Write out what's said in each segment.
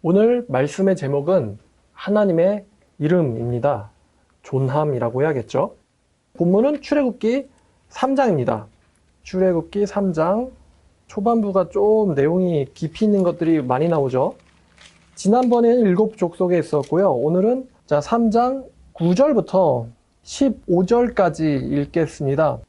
오늘 말씀의 제목은 하나님의 이름입니다. 존함이라고 해야겠죠. 본문은 출애굽기 3장입니다. 출애굽기 3장 초반부가 좀 내용이 깊이 있는 것들이 많이 나오죠. 지난번에는 7족속에 있었고요. 오늘은 3장 9절부터 15절까지 읽겠습니다.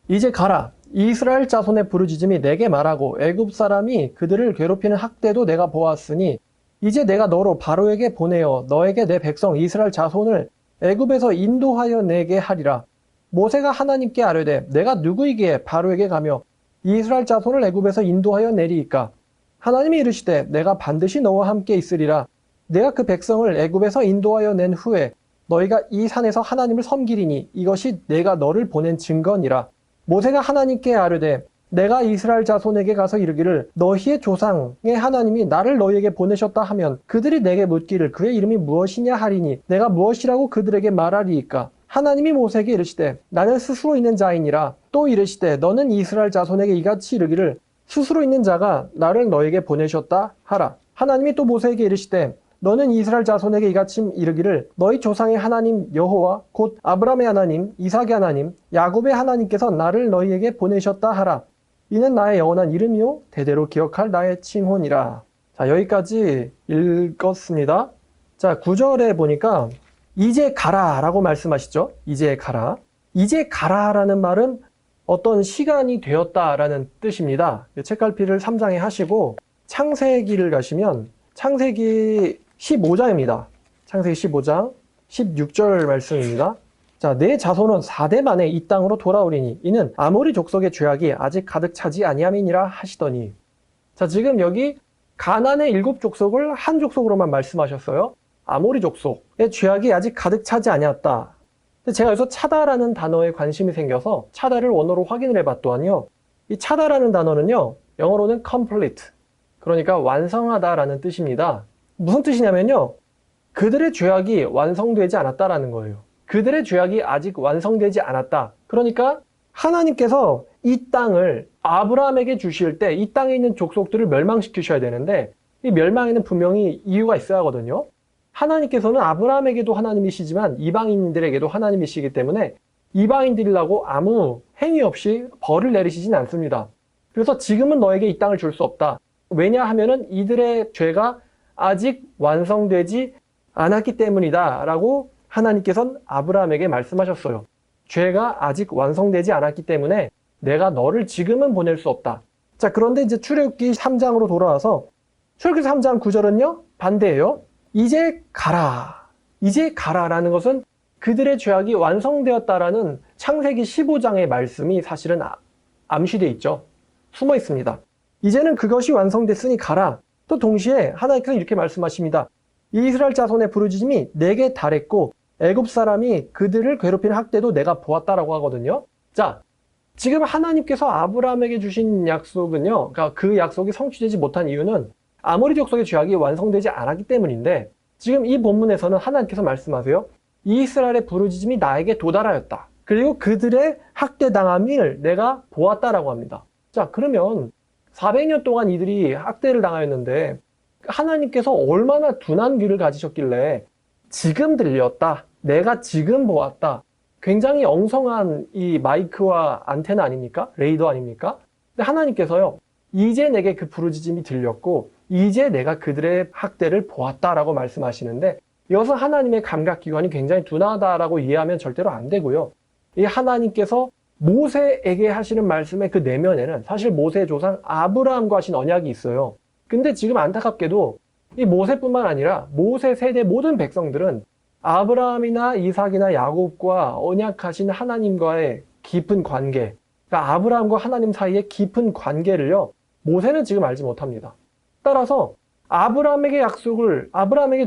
이제 가라. 이스라엘 자손의 부르짖음이 내게 말하고 애굽 사람이 그들을 괴롭히는 학대도 내가 보았으니 이제 내가 너로 바로에게 보내어 너에게 내 백성 이스라엘 자손을 애굽에서 인도하여 내게 하리라. 모세가 하나님께 아뢰되 내가 누구이기에 바로에게 가며 이스라엘 자손을 애굽에서 인도하여 내리이까. 하나님이 이르시되 내가 반드시 너와 함께 있으리라. 내가 그 백성을 애굽에서 인도하여 낸 후에 너희가 이 산에서 하나님을 섬기리니 이것이 내가 너를 보낸 증거니라. 모세가 하나님께 아뢰되 내가 이스라엘 자손에게 가서 이르기를 너희의 조상의 하나님이 나를 너희에게 보내셨다 하면 그들이 내게 묻기를 그의 이름이 무엇이냐 하리니 내가 무엇이라고 그들에게 말하리이까. 하나님이 모세에게 이르시되 나는 스스로 있는 자이니라. 또 이르시되 너는 이스라엘 자손에게 이같이 이르기를 스스로 있는 자가 나를 너에게 보내셨다 하라. 하나님이 또 모세에게 이르시되 너는 이스라엘 자손에게 이같이 이르기를 너희 조상의 하나님 여호와 곧 아브라함의 하나님, 이삭의 하나님, 야곱의 하나님께서 나를 너희에게 보내셨다 하라. 이는 나의 영원한 이름이요 대대로 기억할 나의 칭호니라. 자, 여기까지 읽었습니다. 자, 9절에 보니까 이제 가라 라고 말씀하시죠. 이제 가라. 이제 가라라는 말은 어떤 시간이 되었다라는 뜻입니다. 책갈피를 3장에 하시고 창세기를 가시면 창세기 15장입니다. 창세기 15장 16절 말씀입니다. 자, 내 자손은 4대 만에 이 땅으로 돌아오리니 이는 아모리 족속의 죄악이 아직 가득 차지 아니함이니라 하시더니. 자, 지금 여기 가나안의 7족속을 한 족속으로만 말씀하셨어요. 아모리 족속의 죄악이 아직 가득 차지 아니었다. 제가 여기서 차다라는 단어에 관심이 생겨서 차다를 원어로 확인을 해봤더니요. 이 차다라는 단어는요. 영어로는 complete. 그러니까 완성하다라는 뜻입니다. 무슨 뜻이냐면요. 그들의 죄악이 완성되지 않았다라는 거예요. 그들의 죄악이 아직 완성되지 않았다. 그러니까 하나님께서 이 땅을 아브라함에게 주실 때 이 땅에 있는 족속들을 멸망시키셔야 되는데 이 멸망에는 분명히 이유가 있어야 하거든요. 하나님께서는 아브라함에게도 하나님이시지만 이방인들에게도 하나님이시기 때문에 이방인들이라고 아무 행위 없이 벌을 내리시진 않습니다. 그래서 지금은 너에게 이 땅을 줄 수 없다. 왜냐하면은 이들의 죄가 아직 완성되지 않았기 때문이다 라고 하나님께서는 아브라함에게 말씀하셨어요. 죄가 아직 완성되지 않았기 때문에 내가 너를 지금은 보낼 수 없다. 자, 그런데 이제 출애굽기 3장으로 돌아와서 출애굽기 3장 9절은요 반대예요. 이제 가라. 이제 가라라는 것은 그들의 죄악이 완성되었다라는 창세기 15장의 말씀이 사실은 암시되어 있죠. 숨어 있습니다. 이제는 그것이 완성됐으니 가라. 또 동시에 하나님께서 이렇게 말씀하십니다. 이스라엘 자손의 부르짖음이 내게 달했고 애굽 사람이 그들을 괴롭히는 학대도 내가 보았다라고 하거든요. 자, 지금 하나님께서 아브라함에게 주신 약속은요. 그러니까 그 약속이 성취되지 못한 이유는 아모리 족속의 죄악이 완성되지 않았기 때문인데 지금 이 본문에서는 하나님께서 말씀하세요. 이스라엘의 부르짖음이 나에게 도달하였다. 그리고 그들의 학대당함을 내가 보았다라고 합니다. 자, 그러면 400년 동안 이들이 학대를 당하였는데 하나님께서 얼마나 둔한 귀를 가지셨길래 지금 들렸다. 내가 지금 보았다. 굉장히 엉성한 이 마이크와 안테나 아닙니까? 레이더 아닙니까? 근데 하나님께서요. 이제 내게 그 부르짖음이 들렸고 이제 내가 그들의 학대를 보았다라고 말씀하시는데 이것은 하나님의 감각기관이 굉장히 둔하다라고 이해하면 절대로 안 되고요. 이 하나님께서 모세에게 하시는 말씀의 그 내면에는 사실 모세의 조상 아브라함과 하신 언약이 있어요. 근데 지금 안타깝게도 이 모세뿐만 아니라 모세 세대 모든 백성들은 아브라함이나 이삭이나 야곱과 언약하신 하나님과의 깊은 관계, 그러니까 아브라함과 하나님 사이의 깊은 관계를요, 모세는 지금 알지 못합니다. 따라서 아브라함에게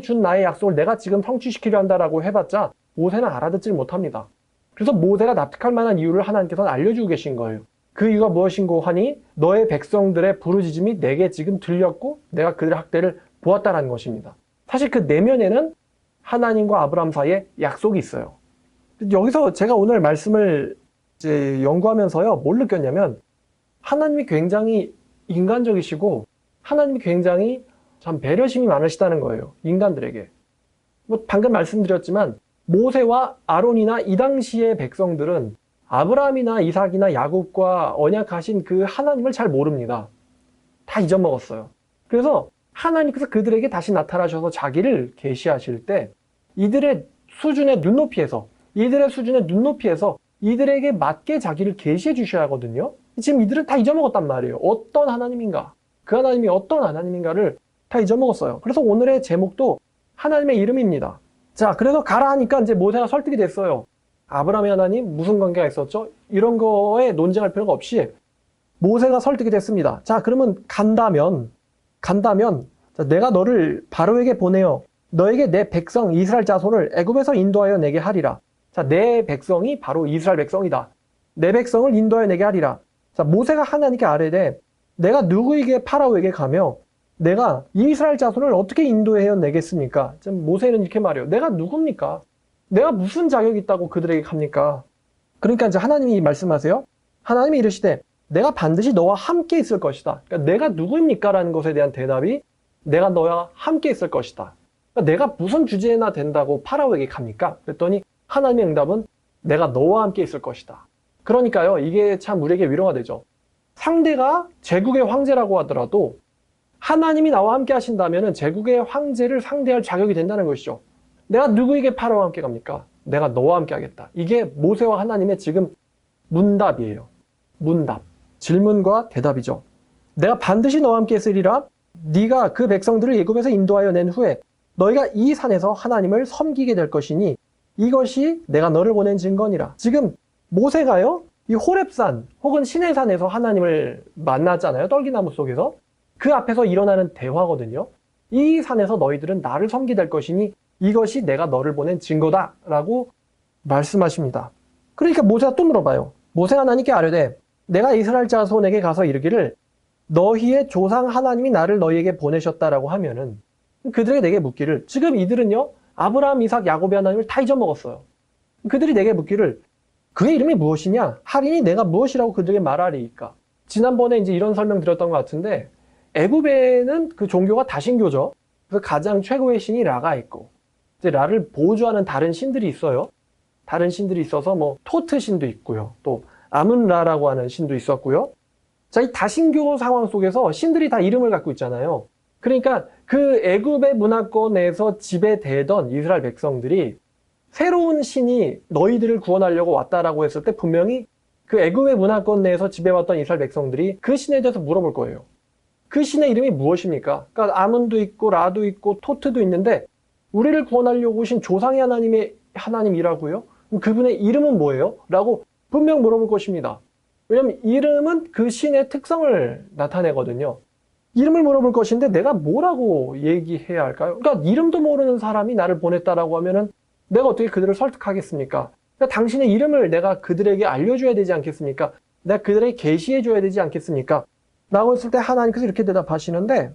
준 나의 약속을 내가 지금 성취시키려 한다라고 해봤자 모세는 알아듣질 못합니다. 그래서 모세가 납득할 만한 이유를 하나님께서는 알려주고 계신 거예요. 그 이유가 무엇인고 하니 너의 백성들의 부르짖음이 내게 지금 들렸고 내가 그들의 학대를 보았다라는 것입니다. 사실 그 내면에는 하나님과 아브라함 사이에 약속이 있어요. 여기서 제가 오늘 말씀을 이제 연구하면서요, 뭘 느꼈냐면 하나님이 굉장히 인간적이시고 하나님이 굉장히 참 배려심이 많으시다는 거예요. 인간들에게. 뭐 방금 말씀드렸지만 모세와 아론이나 이 당시의 백성들은 아브라함이나 이삭이나 야곱과 언약하신 그 하나님을 잘 모릅니다. 다 잊어먹었어요. 그래서 하나님께서 그들에게 다시 나타나셔서 자기를 계시하실 때 이들의 수준의 눈높이에서 이들에게 맞게 자기를 계시해 주셔야 하거든요. 지금 이들은 다 잊어먹었단 말이에요. 어떤 하나님인가, 그 하나님이 어떤 하나님인가를 다 잊어먹었어요. 그래서 오늘의 제목도 하나님의 이름입니다. 자, 그래서 가라 하니까 이제 모세가 설득이 됐어요. 아브라함의 하나님 무슨 관계가 있었죠? 이런 거에 논쟁할 필요가 없이 모세가 설득이 됐습니다. 자, 그러면 간다면 자, 내가 너를 바로에게 보내어 너에게 내 백성 이스라엘 자손을 애굽에서 인도하여 내게 하리라. 자, 내 백성이 바로 이스라엘 백성이다. 내 백성을 인도하여 내게 하리라. 자, 모세가 하나님께 아뢰되 내가 누구에게 파라오에게 가며 내가 이스라엘 자손을 어떻게 인도하여 내겠습니까? 지금 모세는 이렇게 말해요. 내가 누굽니까? 내가 무슨 자격이 있다고 그들에게 갑니까? 그러니까 이제 하나님이 말씀하세요. 하나님이 이르시되 내가 반드시 너와 함께 있을 것이다. 그러니까 내가 누구입니까? 라는 것에 대한 대답이 내가 너와 함께 있을 것이다. 그러니까 내가 무슨 주제나 된다고 파라오에게 갑니까? 그랬더니 하나님의 응답은 내가 너와 함께 있을 것이다. 그러니까요, 이게 참 우리에게 위로가 되죠. 상대가 제국의 황제라고 하더라도 하나님이 나와 함께 하신다면 제국의 황제를 상대할 자격이 된다는 것이죠. 내가 누구에게 파라오와 함께 갑니까? 내가 너와 함께 하겠다. 이게 모세와 하나님의 지금 문답이에요. 문답. 질문과 대답이죠. 내가 반드시 너와 함께 있으리라. 네가 그 백성들을 애굽에서 인도하여 낸 후에 너희가 이 산에서 하나님을 섬기게 될 것이니 이것이 내가 너를 보낸 증거니라. 지금 모세가요, 이 호렙산 혹은 시내산에서 하나님을 만났잖아요. 떨기나무 속에서. 그 앞에서 일어나는 대화거든요. 이 산에서 너희들은 나를 섬기게 될 것이니 이것이 내가 너를 보낸 증거다 라고 말씀하십니다. 그러니까 모세가 또 물어봐요. 모세가 하나님께 아뢰되 내가 이스라엘 자손에게 가서 이르기를 너희의 조상 하나님이 나를 너희에게 보내셨다라고 하면은 그들에게 내게 묻기를, 지금 이들은요 아브라함, 이삭, 야곱의 하나님을 다 잊어먹었어요. 그들이 내게 묻기를 그의 이름이 무엇이냐 하리니 내가 무엇이라고 그들에게 말하리이까. 지난번에 이제 이런 설명 드렸던 것 같은데 애굽에는 그 종교가 다신교죠. 그래서 가장 최고의 신이 라가 있고 이제 라를 보조하는 다른 신들이 있어요. 다른 신들이 있어서 뭐 토트 신도 있고요. 또 아문라라고 하는 신도 있었고요. 자, 이 다신교 상황 속에서 신들이 다 이름을 갖고 있잖아요. 그러니까 그 애굽의 문화권에서 지배되던 이스라엘 백성들이 새로운 신이 너희들을 구원하려고 왔다라고 했을 때 분명히 그 애굽의 문화권 내에서 지배받던 이스라엘 백성들이 그 신에 대해서 물어볼 거예요. 그 신의 이름이 무엇입니까? 그러니까 아문도 있고 라도 있고 토트도 있는데 우리를 구원하려고 오신 조상의 하나님의 하나님이라고요? 그럼 그분의 이름은 뭐예요? 라고 분명 물어볼 것입니다. 왜냐하면 이름은 그 신의 특성을 나타내거든요. 이름을 물어볼 것인데 내가 뭐라고 얘기해야 할까요? 그러니까 이름도 모르는 사람이 나를 보냈다라고 하면은 내가 어떻게 그들을 설득하겠습니까? 그러니까 당신의 이름을 내가 그들에게 알려줘야 되지 않겠습니까? 내가 그들에게 계시해줘야 되지 않겠습니까? 라고 했을 때 하나님께서 이렇게 대답하시는데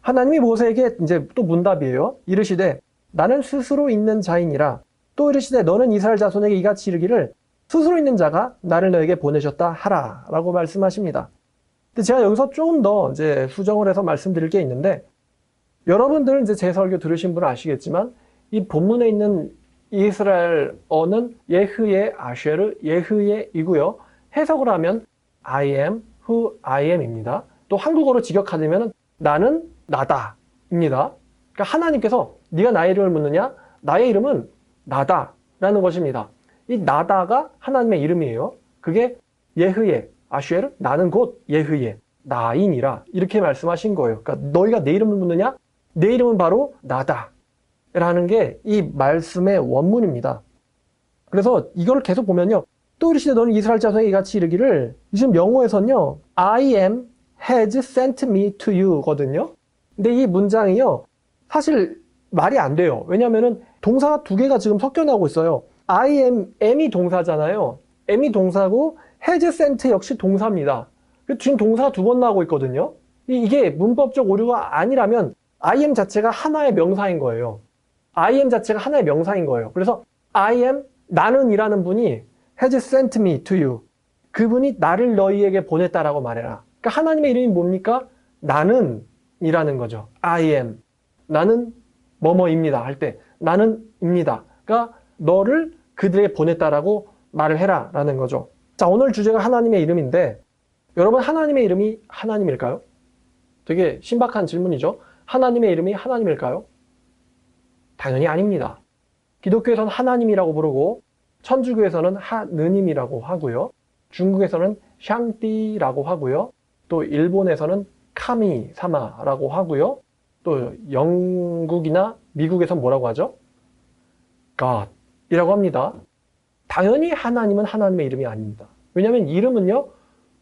하나님이 모세에게 이제 또 문답이에요. 이르시되 나는 스스로 있는 자이니라. 또 이르시되 너는 이스라엘 자손에게 이같이 이르기를 스스로 있는 자가 나를 너에게 보내셨다 하라 라고 말씀하십니다. 근데 제가 여기서 조금 더 이제 수정을 해서 말씀드릴 게 있는데 여러분들은 이제 제 설교 들으신 분은 아시겠지만 이 본문에 있는 이스라엘어는 예흐예 아쉐르 예흐예이고요. 해석을 하면 I am who I am입니다. 또 한국어로 직역하면 나는 나다입니다. 그러니까 하나님께서 네가 나의 이름을 묻느냐? 나의 이름은 나다라는 것입니다. 이 나다가 하나님의 이름이에요. 그게 예흐예 아쉐르 나는 곧 예흐예 나이니라 이렇게 말씀하신 거예요. 그러니까 너희가 내 이름을 묻느냐? 내 이름은 바로 나다 라는 게 이 말씀의 원문입니다. 그래서 이걸 계속 보면요. 또 이르시되 너는 이스라엘 자손에게 이같이 이르기를 지금 영어에서는요. I am has sent me to you 거든요. 근데 이 문장이요. 사실 말이 안 돼요. 왜냐하면 동사가 두 개가 지금 섞여 나오고 있어요. I am, am이 동사잖아요. am이 동사고 has sent 역시 동사입니다. 지금 동사가 두 번 나오고 있거든요. 이게 문법적 오류가 아니라면 I am 자체가 하나의 명사인 거예요. I am 자체가 하나의 명사인 거예요. 그래서 I am, 나는 이라는 분이 has sent me to you. 그분이 나를 너희에게 보냈다라고 말해라. 그러니까 하나님의 이름이 뭡니까? 나는 이라는 거죠. I am. 나는 뭐뭐입니다. 할 때 나는 입니다가 너를 그들에게 보냈다라고 말을 해라 라는 거죠. 자, 오늘 주제가 하나님의 이름인데 여러분 하나님의 이름이 하나님일까요? 되게 신박한 질문이죠. 하나님의 이름이 하나님일까요? 당연히 아닙니다. 기독교에서는 하나님이라고 부르고 천주교에서는 하느님이라고 하고요. 중국에서는 샹띠라고 하고요. 또 일본에서는 카미사마라고 하고요. 또 영국이나 미국에서는 뭐라고 하죠? God이라고 합니다. 당연히 하나님은 하나님의 이름이 아닙니다. 왜냐하면 이름은요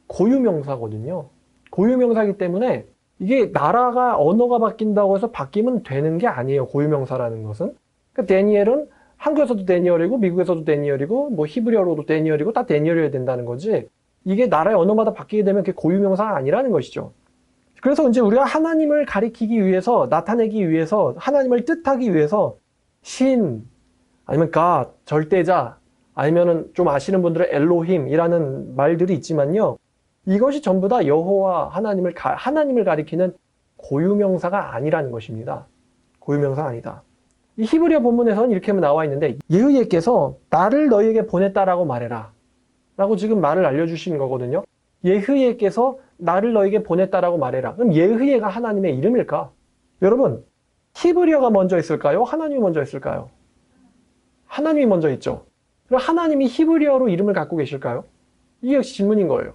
고유명사거든요. 고유명사이기 때문에 이게 나라가 언어가 바뀐다고 해서 바뀌면 되는 게 아니에요. 고유명사라는 것은. 그러니까 데니엘은 한국에서도 데니얼이고 미국에서도 데니얼이고 뭐 히브리어로도 데니얼이고 다 데니얼이어야 된다는 거지. 이게 나라의 언어마다 바뀌게 되면 그게 고유명사가 아니라는 것이죠. 그래서 이제 우리가 하나님을 가리키기 위해서 나타내기 위해서 하나님을 뜻하기 위해서 신 아니면 God 절대자 아니면은 좀 아시는 분들은 엘로힘이라는 말들이 있지만요. 이것이 전부 다 여호와 하나님을 가리키는 고유명사가 아니라는 것입니다. 고유명사가 아니다. 이 히브리어 본문에서는 이렇게 나와 있는데 예흐예께서 나를 너희에게 보냈다라고 말해라 라고 지금 말을 알려주시는 거거든요. 예흐예께서 나를 너희에게 보냈다라고 말해라. 그럼 예흐예가 하나님의 이름일까? 여러분 히브리어가 먼저 있을까요? 하나님이 먼저 있을까요? 하나님이 먼저 있죠. 그럼 하나님이 히브리어로 이름을 갖고 계실까요? 이게 질문인 거예요.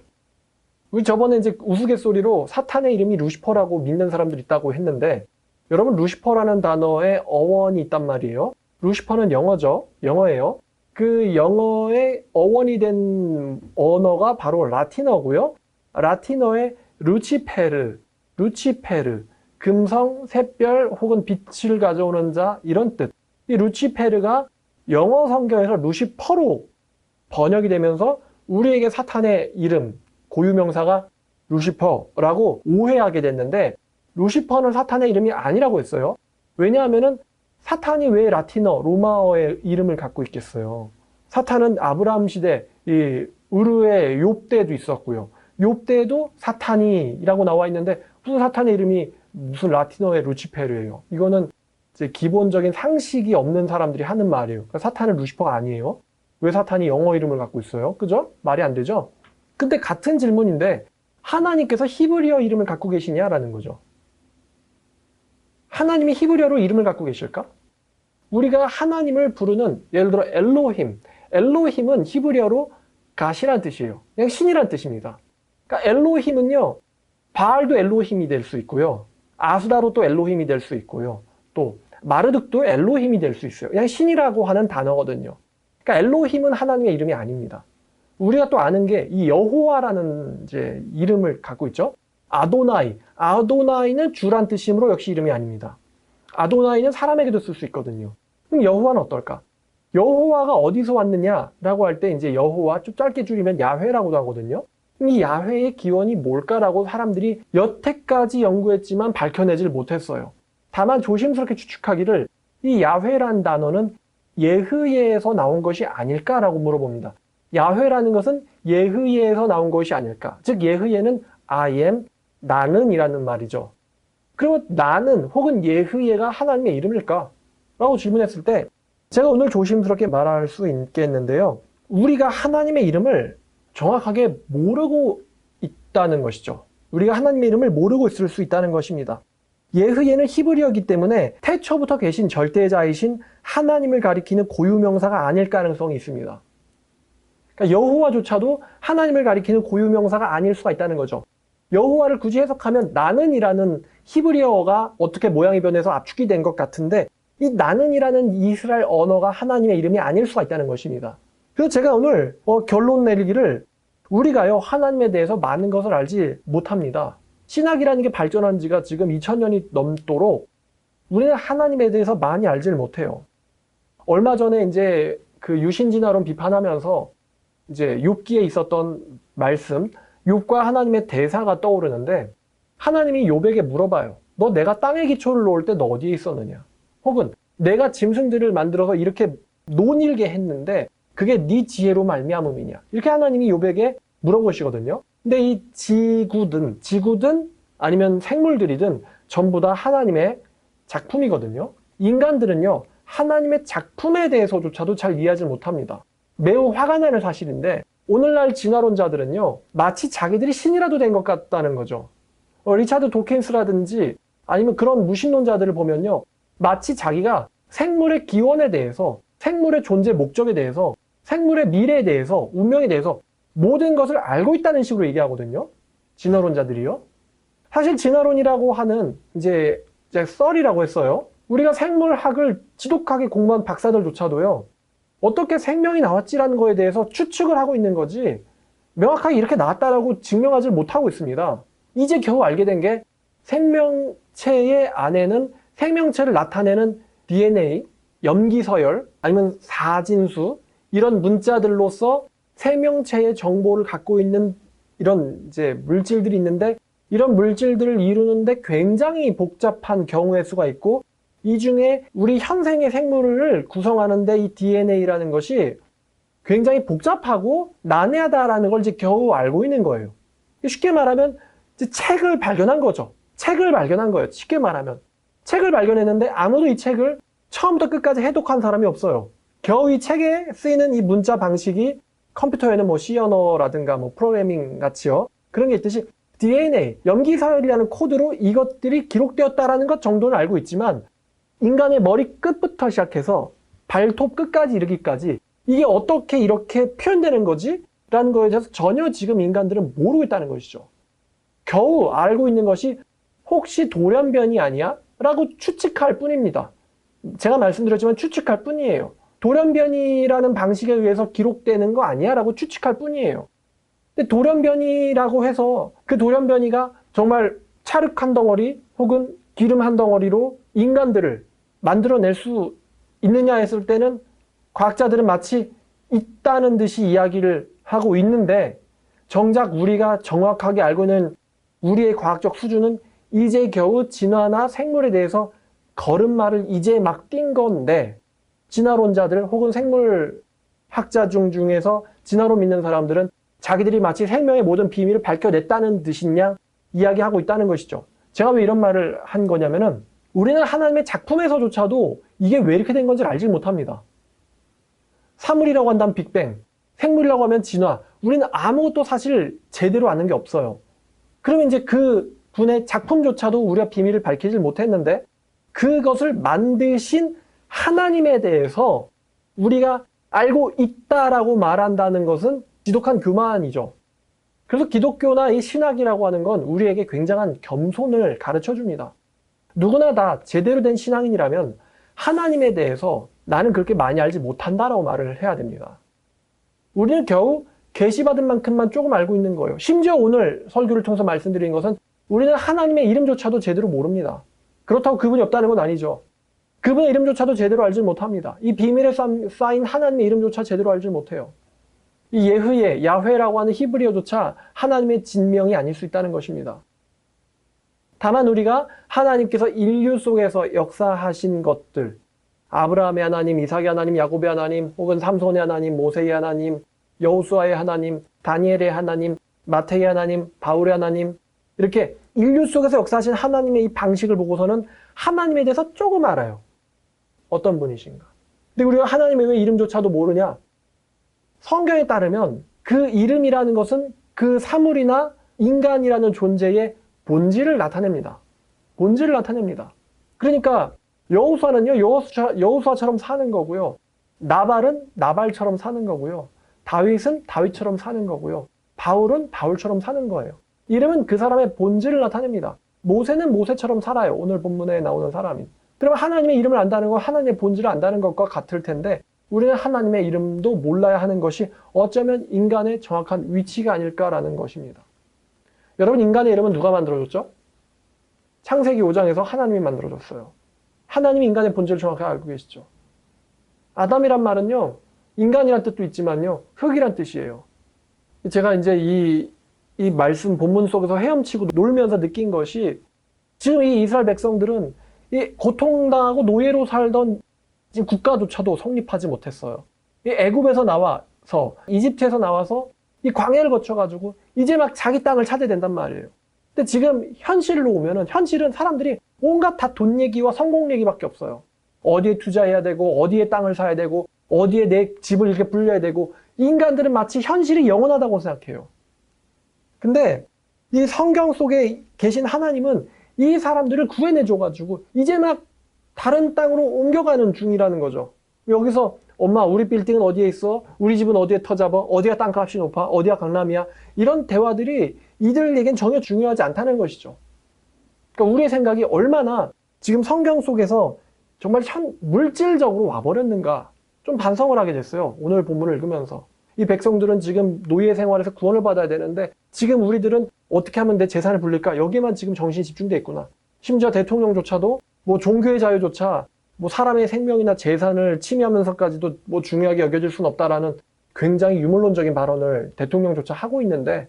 우리 저번에 이제 우스갯소리로 사탄의 이름이 루시퍼라고 믿는 사람들이 있다고 했는데 여러분 루시퍼라는 단어에 어원이 있단 말이에요. 루시퍼는 영어죠. 영어예요. 그 영어의 어원이 된 언어가 바로 라틴어고요. 라틴어의 루치페르, 금성, 샛별 혹은 빛을 가져오는 자 이런 뜻. 이 루치페르가 영어 성경에서 루시퍼로 번역이 되면서 우리에게 사탄의 이름, 고유명사가 루시퍼라고 오해하게 됐는데 루시퍼는 사탄의 이름이 아니라고 했어요. 왜냐하면은 사탄이 왜 라틴어, 로마어의 이름을 갖고 있겠어요. 사탄은 아브라함 시대, 이 우르의 욥대도 있었고요. 욥대도 사탄이라고 나와 있는데 무슨 사탄의 이름이 무슨 라틴어의 루치페르예요. 이거는 이제 기본적인 상식이 없는 사람들이 하는 말이에요. 그러니까 사탄은 루시퍼가 아니에요. 왜 사탄이 영어 이름을 갖고 있어요? 그죠? 말이 안 되죠? 근데 같은 질문인데 하나님께서 히브리어 이름을 갖고 계시냐라는 거죠. 하나님이 히브리어로 이름을 갖고 계실까? 우리가 하나님을 부르는 예를 들어 엘로힘. 엘로힘은 히브리어로 갓이란 뜻이에요. 그냥 신이란 뜻입니다. 그러니까 엘로힘은요. 바알도 엘로힘이 될 수 있고요. 아수라로 엘로힘이 될 수 있고요. 또 마르둑도 엘로힘이 될 수 있어요. 그냥 신이라고 하는 단어거든요. 그러니까 엘로힘은 하나님의 이름이 아닙니다. 우리가 또 아는 게 이 여호와라는 이제 이름을 갖고 있죠. 아도나이. 아도나이는 주란 뜻이므로 역시 이름이 아닙니다. 아도나이는 사람에게도 쓸 수 있거든요. 그럼 여호와는 어떨까? 여호와가 어디서 왔느냐라고 할 때 이제 여호와 좀 짧게 줄이면 야훼라고도 하거든요. 이 야훼의 기원이 뭘까라고 사람들이 여태까지 연구했지만 밝혀내질 못했어요. 다만 조심스럽게 추측하기를 이 야훼란 단어는 예흐예에서 나온 것이 아닐까라고 물어봅니다. 야훼라는 것은 예흐예에서 나온 것이 아닐까. 즉 예흐예는 I am, 나는 이라는 말이죠. 그러면 나는 혹은 예흐예가 하나님의 이름일까? 라고 질문했을 때 제가 오늘 조심스럽게 말할 수 있겠는데요. 우리가 하나님의 이름을 정확하게 모르고 있다는 것이죠. 우리가 하나님의 이름을 모르고 있을 수 있다는 것입니다. 예흐예는 히브리어이기 때문에 태초부터 계신 절대자이신 하나님을 가리키는 고유명사가 아닐 가능성이 있습니다. 그러니까 여호와조차도 하나님을 가리키는 고유명사가 아닐 수가 있다는 거죠. 여호와를 굳이 해석하면 나는이라는 히브리어가 어떻게 모양이 변해서 압축이 된 것 같은데 이 나는이라는 이스라엘 언어가 하나님의 이름이 아닐 수가 있다는 것입니다. 그래서 제가 오늘 결론 내리기를 우리가요 하나님에 대해서 많은 것을 알지 못합니다. 신학이라는 게 발전한 지가 지금 2000년이 넘도록 우리는 하나님에 대해서 많이 알지를 못해요. 얼마 전에 이제 그 유신진화론 비판하면서 이제 욥기에 있었던 말씀, 욥과 하나님의 대사가 떠오르는데 하나님이 욥에게 물어봐요. 너 내가 땅에 기초를 놓을 때 너 어디에 있었느냐? 혹은 내가 짐승들을 만들어서 이렇게 논일게 했는데 그게 네 지혜로 말미암음이냐? 이렇게 하나님이 욥에게 물어보시거든요. 근데 이 지구든 아니면 생물들이든 전부 다 하나님의 작품이거든요. 인간들은요, 하나님의 작품에 대해서조차도 잘 이해하지 못합니다. 매우 화가 나는 사실인데 오늘날 진화론자들은요, 마치 자기들이 신이라도 된 것 같다는 거죠. 리차드 도킨스라든지 아니면 그런 무신론자들을 보면요, 마치 자기가 생물의 기원에 대해서, 생물의 존재 목적에 대해서, 생물의 미래에 대해서, 운명에 대해서 모든 것을 알고 있다는 식으로 얘기하거든요. 진화론자들이요. 사실 진화론이라고 하는 이제 썰이라고 했어요. 우리가 생물학을 지독하게 공부한 박사들조차도요, 어떻게 생명이 나왔지라는 거에 대해서 추측을 하고 있는 거지 명확하게 이렇게 나왔다라고 증명하지 못하고 있습니다. 이제 겨우 알게 된 게 생명체의 안에는 생명체를 나타내는 DNA, 염기서열, 아니면 사진수 이런 문자들로서 생명체의 정보를 갖고 있는 이런 이제 물질들이 있는데, 이런 물질들을 이루는데 굉장히 복잡한 경우의 수가 있고, 이 중에 우리 현생의 생물을 구성하는데 이 DNA라는 것이 굉장히 복잡하고 난해하다라는 걸 이제 겨우 알고 있는 거예요. 쉽게 말하면 이제 책을 발견한 거죠. 책을 발견한 거예요. 쉽게 말하면. 책을 발견했는데 아무도 이 책을 처음부터 끝까지 해독한 사람이 없어요. 겨우 이 책에 쓰이는 이 문자 방식이 컴퓨터에는 뭐 C 언어라든가 뭐 프로그래밍 같이요, 그런 게 있듯이 DNA, 염기서열이라는 코드로 이것들이 기록되었다라는 것 정도는 알고 있지만, 인간의 머리 끝부터 시작해서 발톱 끝까지 이르기까지 이게 어떻게 이렇게 표현되는 거지? 라는 거에 대해서 전혀 지금 인간들은 모르고 있다는 것이죠. 겨우 알고 있는 것이 혹시 돌연변이 아니야? 라고 추측할 뿐입니다. 제가 말씀드렸지만 추측할 뿐이에요. 돌연변이라는 방식에 의해서 기록되는 거 아니야? 라고 추측할 뿐이에요. 근데 돌연변이라고 해서 그 돌연변이가 정말 찰흙 한 덩어리 혹은 기름 한 덩어리로 인간들을 만들어낼 수 있느냐 했을 때는 과학자들은 마치 있다는 듯이 이야기를 하고 있는데, 정작 우리가 정확하게 알고 있는 우리의 과학적 수준은 이제 겨우 진화나 생물에 대해서 걸음마를 이제 막 뛴 건데, 진화론자들 혹은 생물학자 중에서 진화론 믿는 사람들은 자기들이 마치 생명의 모든 비밀을 밝혀냈다는 듯인 양 이야기하고 있다는 것이죠. 제가 왜 이런 말을 한 거냐면은, 우리는 하나님의 작품에서조차도 이게 왜 이렇게 된 건지 알지 못합니다. 사물이라고 한다면 빅뱅, 생물이라고 하면 진화, 우리는 아무것도 사실 제대로 아는 게 없어요. 그러면 이제 그 분의 작품조차도 우리가 비밀을 밝히질 못했는데, 그것을 만드신 하나님에 대해서 우리가 알고 있다라고 말한다는 것은 지독한 교만이죠. 그래서 기독교나 이 신학이라고 하는 건 우리에게 굉장한 겸손을 가르쳐 줍니다. 누구나 다 제대로 된 신앙인이라면 하나님에 대해서 나는 그렇게 많이 알지 못한다라고 말을 해야 됩니다. 우리는 겨우 계시받은 만큼만 조금 알고 있는 거예요. 심지어 오늘 설교를 통해서 말씀드린 것은 우리는 하나님의 이름조차도 제대로 모릅니다. 그렇다고 그분이 없다는 건 아니죠. 그분의 이름조차도 제대로 알지 못합니다. 이 비밀에 쌓인 하나님의 이름조차 제대로 알지 못해요. 이 예흐예, 야훼라고 하는 히브리어조차 하나님의 진명이 아닐 수 있다는 것입니다. 다만 우리가 하나님께서 인류 속에서 역사하신 것들, 아브라함의 하나님, 이삭의 하나님, 야곱의 하나님, 혹은 삼손의 하나님, 모세의 하나님, 여호수아의 하나님, 다니엘의 하나님, 마태의 하나님, 바울의 하나님, 이렇게 인류 속에서 역사하신 하나님의 이 방식을 보고서는 하나님에 대해서 조금 알아요. 어떤 분이신가. 근데 우리가 하나님의 왜 이름조차도 모르냐? 성경에 따르면 그 이름이라는 것은 그 사물이나 인간이라는 존재의 본질을 나타냅니다. 본질을 나타냅니다. 그러니까 여호수아는요, 여호수아처럼 사는 거고요. 나발은 나발처럼 사는 거고요. 다윗은 다윗처럼 사는 거고요. 바울은 바울처럼 사는 거예요. 이름은 그 사람의 본질을 나타냅니다. 모세는 모세처럼 살아요. 오늘 본문에 나오는 사람이. 그러면 하나님의 이름을 안다는 건 하나님의 본질을 안다는 것과 같을 텐데, 우리는 하나님의 이름도 몰라야 하는 것이 어쩌면 인간의 정확한 위치가 아닐까라는 것입니다. 여러분, 인간의 이름은 누가 만들어줬죠? 창세기 5장에서 하나님이 만들어줬어요. 하나님이 인간의 본질을 정확하게 알고 계시죠. 아담이란 말은요, 인간이란 뜻도 있지만요, 흙이란 뜻이에요. 제가 이제 이 말씀 본문 속에서 헤엄치고 놀면서 느낀 것이, 지금 이 이스라엘 백성들은 이 고통당하고 노예로 살던 지금 국가조차도 성립하지 못했어요. 이 애굽에서 나와서, 이집트에서 나와서 이 광야를 거쳐가지고 이제 막 자기 땅을 찾아야 된단 말이에요. 근데 지금 현실로 오면은 현실은 사람들이 온갖 다 돈 얘기와 성공 얘기밖에 없어요. 어디에 투자해야 되고 어디에 땅을 사야 되고 어디에 내 집을 이렇게 불려야 되고 인간들은 마치 현실이 영원하다고 생각해요. 근데 이 성경 속에 계신 하나님은 이 사람들을 구해내줘가지고 이제 막 다른 땅으로 옮겨가는 중이라는 거죠. 여기서 엄마 우리 빌딩은 어디에 있어? 우리 집은 어디에 터잡아? 어디가 땅값이 높아? 어디가 강남이야? 이런 대화들이 이들에겐 전혀 중요하지 않다는 것이죠. 그러니까 우리의 생각이 얼마나 지금 성경 속에서 정말 물질적으로 와버렸는가 좀 반성을 하게 됐어요. 오늘 본문을 읽으면서. 이 백성들은 지금 노예 생활에서 구원을 받아야 되는데 지금 우리들은 어떻게 하면 내 재산을 불릴까? 여기에만 지금 정신이 집중돼 있구나. 심지어 대통령조차도 뭐 종교의 자유조차 뭐 사람의 생명이나 재산을 침해하면서까지도 뭐 중요하게 여겨질 수는 없다라는 굉장히 유물론적인 발언을 대통령조차 하고 있는데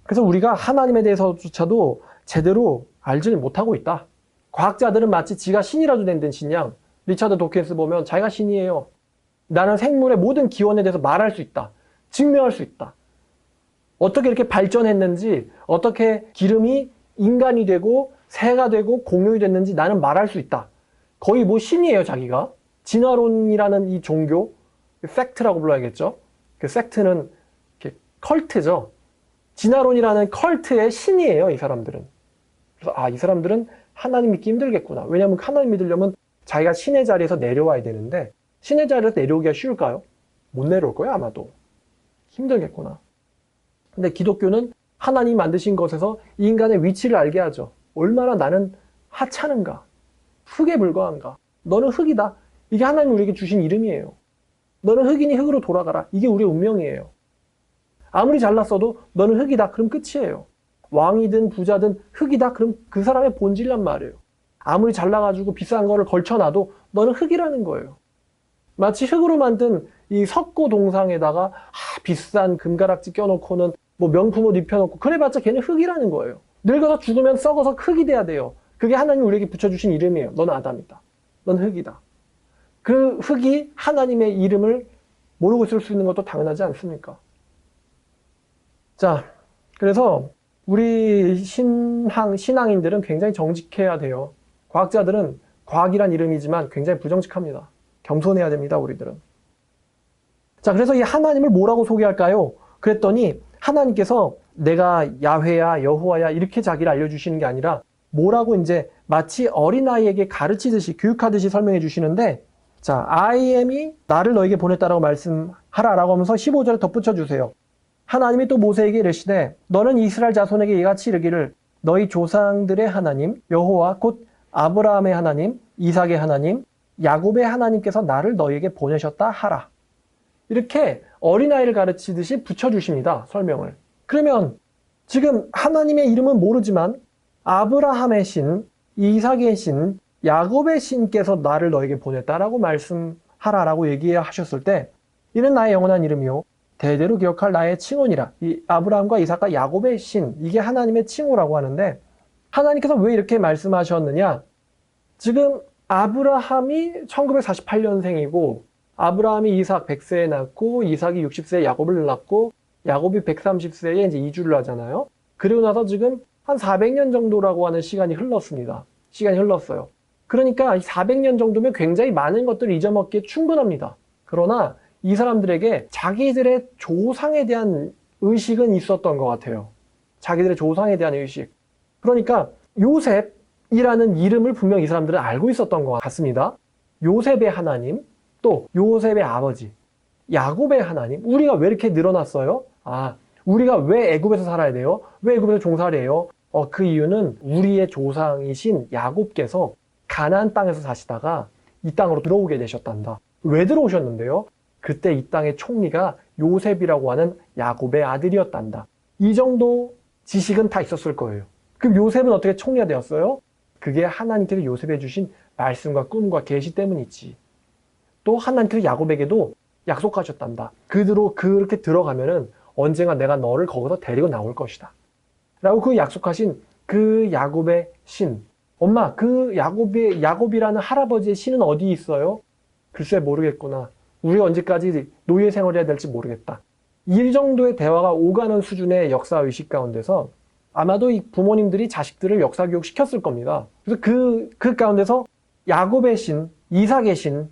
그래서 우리가 하나님에 대해서조차도 제대로 알지를 못하고 있다. 과학자들은 마치 지가 신이라도 된 신양. 리차드 도킨스 보면 자기가 신이에요. 나는 생물의 모든 기원에 대해서 말할 수 있다. 증명할 수 있다. 어떻게 이렇게 발전했는지, 어떻게 기름이 인간이 되고 새가 되고 공룡이 됐는지 나는 말할 수 있다. 거의 뭐 신이에요, 자기가. 진화론이라는 이 종교, 섹트라고 불러야겠죠. 그 섹트는 컬트죠. 진화론이라는 컬트의 신이에요, 이 사람들은. 그래서 이 사람들은 하나님 믿기 힘들겠구나. 왜냐하면 하나님 믿으려면 자기가 신의 자리에서 내려와야 되는데 신의 자리에서 내려오기가 쉬울까요? 못 내려올 거예요, 아마도. 힘들겠구나. 근데 기독교는 하나님이 만드신 것에서 인간의 위치를 알게 하죠. 얼마나 나는 하찮은가, 흙에 불과한가. 너는 흙이다. 이게 하나님 우리에게 주신 이름이에요. 너는 흙이니 흙으로 돌아가라. 이게 우리의 운명이에요. 아무리 잘났어도 너는 흙이다. 그럼 끝이에요. 왕이든 부자든 흙이다. 그럼 그 사람의 본질란 말이에요. 아무리 잘나가지고 비싼 거를 걸쳐놔도 너는 흙이라는 거예요. 마치 흙으로 만든 이 석고 동상에다가 비싼 금가락지 껴놓고는 뭐 명품 옷 입혀놓고 그래봤자 걔는 흙이라는 거예요. 늙어서 죽으면 썩어서 흙이 돼야 돼요. 그게 하나님 우리에게 붙여주신 이름이에요. 넌 아담이다. 넌 흙이다. 그 흙이 하나님의 이름을 모르고 있을 수 있는 것도 당연하지 않습니까? 자, 그래서 우리 신앙인들은 굉장히 정직해야 돼요. 과학자들은 과학이란 이름이지만 굉장히 부정직합니다. 겸손해야 됩니다, 우리들은. 자, 그래서 이 하나님을 뭐라고 소개할까요? 그랬더니 하나님께서 내가 야훼야, 여호와야 이렇게 자기를 알려주시는 게 아니라 뭐라고 이제 마치 어린아이에게 가르치듯이 교육하듯이 설명해 주시는데 자, I am이 나를 너에게 보냈다라고 말씀하라라고 하면서 15절에 덧붙여 주세요. 하나님이 또 모세에게 이르시되 너는 이스라엘 자손에게 이같이 이르기를 너희 조상들의 하나님 여호와 곧 아브라함의 하나님, 이삭의 하나님, 야곱의 하나님께서 나를 너희에게 보내셨다 하라. 이렇게 어린아이를 가르치듯이 붙여주십니다. 설명을. 그러면 지금 하나님의 이름은 모르지만 아브라함의 신, 이삭의 신, 야곱의 신께서 나를 너에게 보냈다라고 말씀하라라고 얘기하셨을 때 이는 나의 영원한 이름이요 대대로 기억할 나의 칭호니라. 이 아브라함과 이삭과 야곱의 신, 이게 하나님의 칭호라고 하는데 하나님께서 왜 이렇게 말씀하셨느냐? 지금 아브라함이 1948년생이고 아브라함이 이삭 100세에 낳고 이삭이 60세에 야곱을 낳고 야곱이 130세에 이제 이주를 하잖아요. 그리고 나서 지금 한 400년 정도라고 하는 시간이 흘렀습니다. 시간이 흘렀어요. 그러니까 이 400년 정도면 굉장히 많은 것들을 잊어먹기에 충분합니다. 그러나 이 사람들에게 자기들의 조상에 대한 의식은 있었던 것 같아요. 자기들의 조상에 대한 의식. 그러니까 요셉이라는 이름을 분명 이 사람들은 알고 있었던 것 같습니다. 요셉의 하나님, 또 요셉의 아버지, 야곱의 하나님. 우리가 왜 이렇게 늘어났어요? 우리가 왜 애굽에서 살아야 돼요? 왜 애굽에서 종살이 해요? 그 이유는 우리의 조상이신 야곱께서 가나안 땅에서 사시다가 이 땅으로 들어오게 되셨단다. 왜 들어오셨는데요? 그때 이 땅의 총리가 요셉이라고 하는 야곱의 아들이었단다. 이 정도 지식은 다 있었을 거예요. 그럼 요셉은 어떻게 총리가 되었어요? 그게 하나님께서 요셉에 주신 말씀과 꿈과 계시 때문이지. 또 하나님께서 야곱에게도 약속하셨단다. 그대로 그렇게 들어가면은 언젠가 내가 너를 거기서 데리고 나올 것이다. 라고 그 약속하신 그 야곱의 신. 엄마, 그 야곱이라는 할아버지의 신은 어디 있어요? 글쎄 모르겠구나. 우리가 언제까지 노예 생활을 해야 될지 모르겠다. 이 정도의 대화가 오가는 수준의 역사의식 가운데서 아마도 이 부모님들이 자식들을 역사교육 시켰을 겁니다. 그래서 그 가운데서 야곱의 신, 이삭의 신,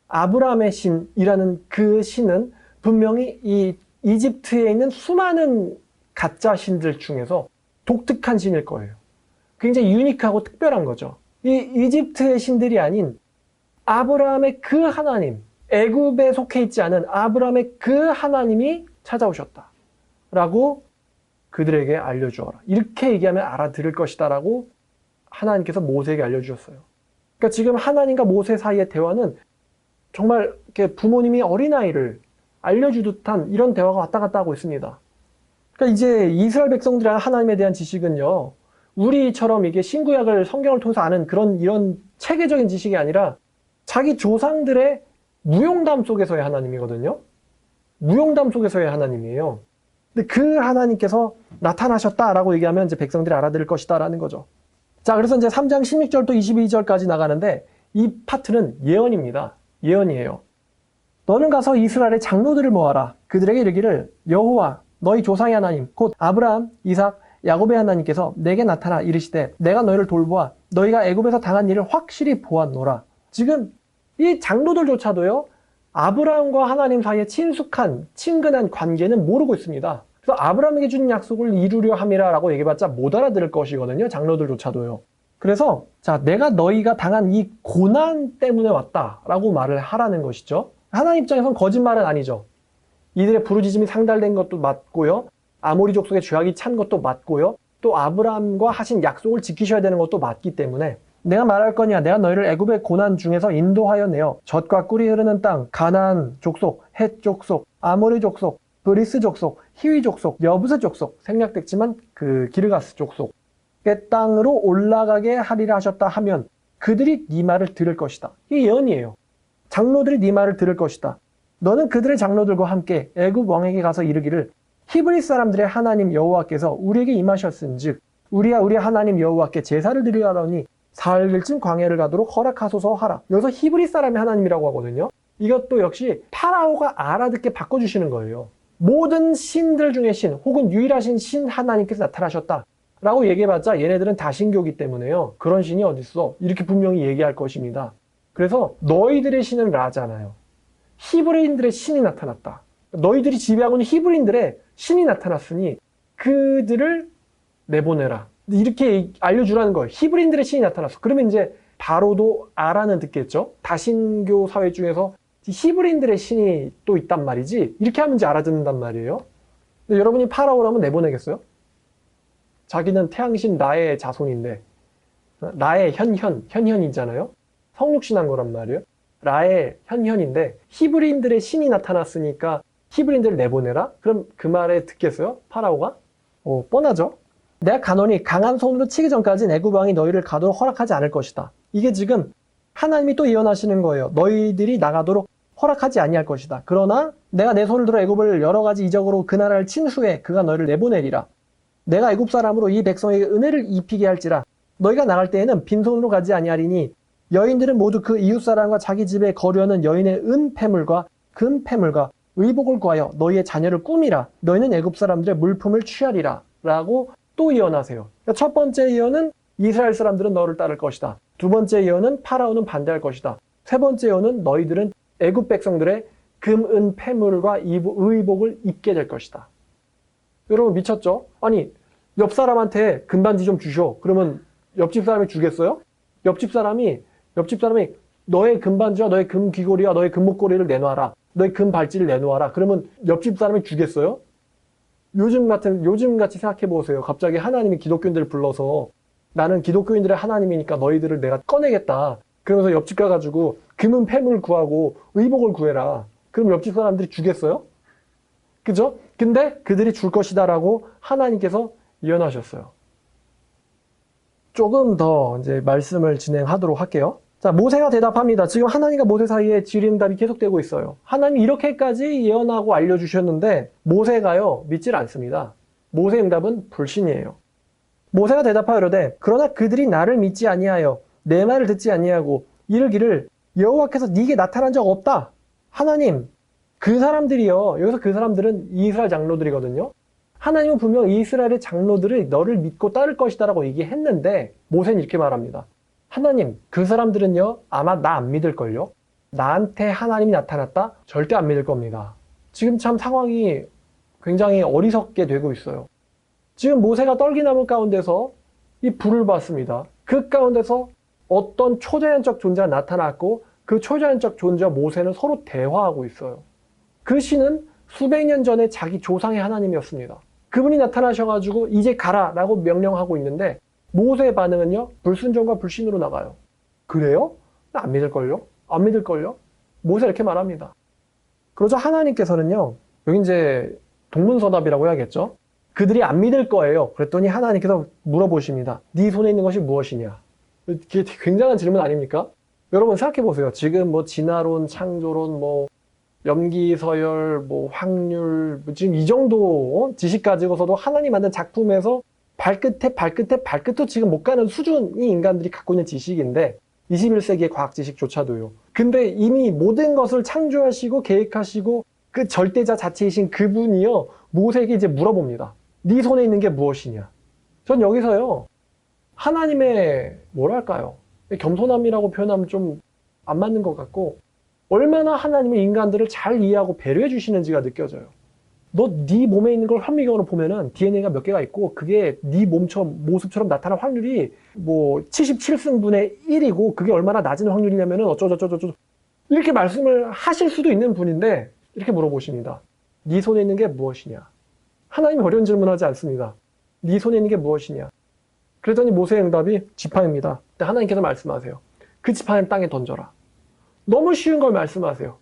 아브라함의 신이라는 그 신은 분명히 이 이집트에 있는 수많은 가짜 신들 중에서 독특한 신일 거예요. 굉장히 유니크하고 특별한 거죠. 이 이집트의 신들이 아닌 아브라함의 그 하나님, 애굽에 속해 있지 않은 아브라함의 그 하나님이 찾아오셨다 라고 그들에게 알려주어라. 이렇게 얘기하면 알아들을 것이다 라고 하나님께서 모세에게 알려주셨어요. 그러니까 지금 하나님과 모세 사이의 대화는 정말 이렇게 부모님이 어린아이를 알려주듯한 이런 대화가 왔다 갔다 하고 있습니다. 그러니까 이제 이스라엘 백성들의 하나님에 대한 지식은요, 우리처럼 이게 신구약을 성경을 통해서 아는 이런 체계적인 지식이 아니라 자기 조상들의 무용담 속에서의 하나님이거든요. 무용담 속에서의 하나님이에요. 근데 그 하나님께서 나타나셨다라고 얘기하면 이제 백성들이 알아들을 것이다라는 거죠. 자, 그래서 이제 3장 16절부터 22절까지 나가는데 이 파트는 예언입니다. 예언이에요. 너는 가서 이스라엘의 장로들을 모아라. 그들에게 이르기를 여호와 너희 조상의 하나님 곧 아브라함, 이삭, 야곱의 하나님께서 내게 나타나 이르시되 내가 너희를 돌보아 너희가 애굽에서 당한 일을 확실히 보았노라. 지금 이 장로들조차도요, 아브라함과 하나님 사이에 친숙한 친근한 관계는 모르고 있습니다. 그래서 아브라함에게 준 약속을 이루려 함이라라고 얘기해봤자 못 알아들을 것이거든요. 장로들조차도요. 그래서 자, 내가 너희가 당한 이 고난 때문에 왔다라고 말을 하라는 것이죠. 하나님 입장에선 거짓말은 아니죠. 이들의 부르짖음이 상달된 것도 맞고요. 아모리 족속의 죄악이 찬 것도 맞고요. 또 아브라함과 하신 약속을 지키셔야 되는 것도 맞기 때문에 내가 말할 거냐, 내가 너희를 애굽의 고난 중에서 인도하여 내어 젖과 꿀이 흐르는 땅, 가나안 족속, 헷 족속, 아모리 족속, 브리스 족속, 히위 족속, 여부스 족속, 생략됐지만 그 기르가스 족속의 땅으로 올라가게 하리라 하셨다 하면 그들이 네 말을 들을 것이다. 이게 예언이에요. 장로들이 네 말을 들을 것이다. 너는 그들의 장로들과 함께 애굽 왕에게 가서 이르기를 히브리 사람들의 하나님 여호와께서 우리에게 임하셨은즉 우리야 우리 하나님 여호와께 제사를 드리려 하더니 사흘쯤 광야를 가도록 허락하소서 하라. 여기서 히브리 사람의 하나님이라고 하거든요. 이것도 역시 파라오가 알아듣게 바꿔주시는 거예요. 모든 신들 중에 신 혹은 유일하신 신 하나님께서 나타나셨다 라고 얘기해봤자 얘네들은 다신교이기 때문에요. 그런 신이 어딨어? 이렇게 분명히 얘기할 것입니다. 그래서 너희들의 신은 라잖아요. 히브리인들의 신이 나타났다. 너희들이 지배하고 있는 히브리인들의 신이 나타났으니 그들을 내보내라. 이렇게 알려주라는 거예요. 히브리인들의 신이 나타났어. 그러면 이제 바로도 알아는 듣겠죠. 다신교 사회 중에서 히브리인들의 신이 또 있단 말이지. 이렇게 하면 이제 알아듣는단 말이에요. 근데 여러분이 파라오라면 내보내겠어요? 자기는 태양신 라의 자손인데 라의 현현이잖아요. 성육신한 거란 말이에요. 라의 현현인데 히브리인들의 신이 나타났으니까 히브리인들을 내보내라? 그럼 그 말에 듣겠어요? 파라오가? 뻔하죠. 내가 가노니 강한 손으로 치기 전까지 애굽 왕이 너희를 가도록 허락하지 않을 것이다. 이게 지금 하나님이 또 예언하시는 거예요. 너희들이 나가도록 허락하지 아니할 것이다. 그러나 내가 내 손을 들어 애굽을 여러 가지 이적으로 그 나라를 친 후에 그가 너희를 내보내리라. 내가 애굽 사람으로 이 백성에게 은혜를 입히게 할지라. 너희가 나갈 때에는 빈손으로 가지 아니하리니 여인들은 모두 그 이웃 사람과 자기 집에 거류하는 여인의 은폐물과 금폐물과 의복을 구하여 너희의 자녀를 꾸미라. 너희는 애굽 사람들의 물품을 취하리라. 라고 또 예언하세요. 그러니까 첫 번째 예언은 이스라엘 사람들은 너를 따를 것이다. 두 번째 예언은 파라오는 반대할 것이다. 세 번째 예언은 너희들은 애굽 백성들의 금, 은, 폐물과 의복을 입게 될 것이다. 여러분 미쳤죠? 아니 옆 사람한테 금반지 좀 주셔. 그러면 옆집 사람이 주겠어요? 옆집 사람이 너의 금반지와 너의 금 귀걸이와 너의 금목걸이를 내놔라. 너의 금 발찌를 내놓아라. 그러면 옆집 사람이 주겠어요? 요즘같이 생각해 보세요. 갑자기 하나님이 기독교인들을 불러서 나는 기독교인들의 하나님이니까 너희들을 내가 꺼내겠다. 그러면서 옆집 가가지고 금은 폐물 구하고 의복을 구해라. 그럼 옆집 사람들이 주겠어요? 그죠? 근데 그들이 줄 것이다라고 하나님께서 예언하셨어요. 조금 더 이제 말씀을 진행하도록 할게요. 자, 모세가 대답합니다. 지금 하나님과 모세 사이에 질의응답이 계속되고 있어요. 하나님이 이렇게까지 예언하고 알려주셨는데 모세가요 믿질 않습니다. 모세의 응답은 불신이에요. 모세가 대답하여 이르되 그러나 그들이 나를 믿지 아니하여 내 말을 듣지 아니하고 이르기를 여호와께서 네게 나타난 적 없다. 하나님, 그 사람들이요. 여기서 그 사람들은 이스라엘 장로들이거든요. 하나님은 분명 이스라엘의 장로들을 너를 믿고 따를 것이다 라고 얘기했는데 모세는 이렇게 말합니다. 하나님, 그 사람들은요 아마 나 안 믿을걸요? 나한테 하나님이 나타났다? 절대 안 믿을 겁니다. 지금 참 상황이 굉장히 어리석게 되고 있어요. 지금 모세가 떨기나무 가운데서 이 불을 봤습니다. 그 가운데서 어떤 초자연적 존재가 나타났고 그 초자연적 존재와 모세는 서로 대화하고 있어요. 그 신은 수백 년 전에 자기 조상의 하나님이었습니다. 그분이 나타나셔가지고 이제 가라 라고 명령하고 있는데 모세의 반응은요 불순종과 불신으로 나가요. 그래요? 나 안 믿을걸요? 안 믿을걸요? 모세가 이렇게 말합니다. 그러자 하나님께서는요 여기 이제 동문서답이라고 해야겠죠? 그들이 안 믿을 거예요. 그랬더니 하나님께서 물어보십니다. 네 손에 있는 것이 무엇이냐? 이게 굉장한 질문 아닙니까? 여러분 생각해 보세요. 지금 뭐 진화론, 창조론, 뭐 염기서열, 뭐 확률, 지금 이 정도 지식 가지고서도 하나님 만든 작품에서 발끝도 지금 못 가는 수준이 인간들이 갖고 있는 지식인데 21세기의 과학 지식조차도요. 근데 이미 모든 것을 창조하시고 계획하시고 그 절대자 자체이신 그분이요 모세에게 이제 물어봅니다. 네 손에 있는 게 무엇이냐? 전 여기서요 하나님의 뭐랄까요? 겸손함이라고 표현하면 좀 안 맞는 것 같고 얼마나 하나님은 인간들을 잘 이해하고 배려해 주시는지가 느껴져요. 너 네 몸에 있는 걸 현미경으로 보면은 DNA가 몇 개가 있고 그게 네 몸처럼 모습처럼 나타날 확률이 뭐 77승분의 1이고 그게 얼마나 낮은 확률이냐면은 어쩌저쩌저쩌 이렇게 말씀을 하실 수도 있는 분인데 이렇게 물어보십니다. 네 손에 있는 게 무엇이냐? 하나님이 어려운 질문하지 않습니다. 네 손에 있는 게 무엇이냐? 그랬더니 모세의 응답이 지팡이입니다. 근데 하나님께서 말씀하세요. 그 지팡이를 땅에 던져라. 너무 쉬운 걸 말씀하세요.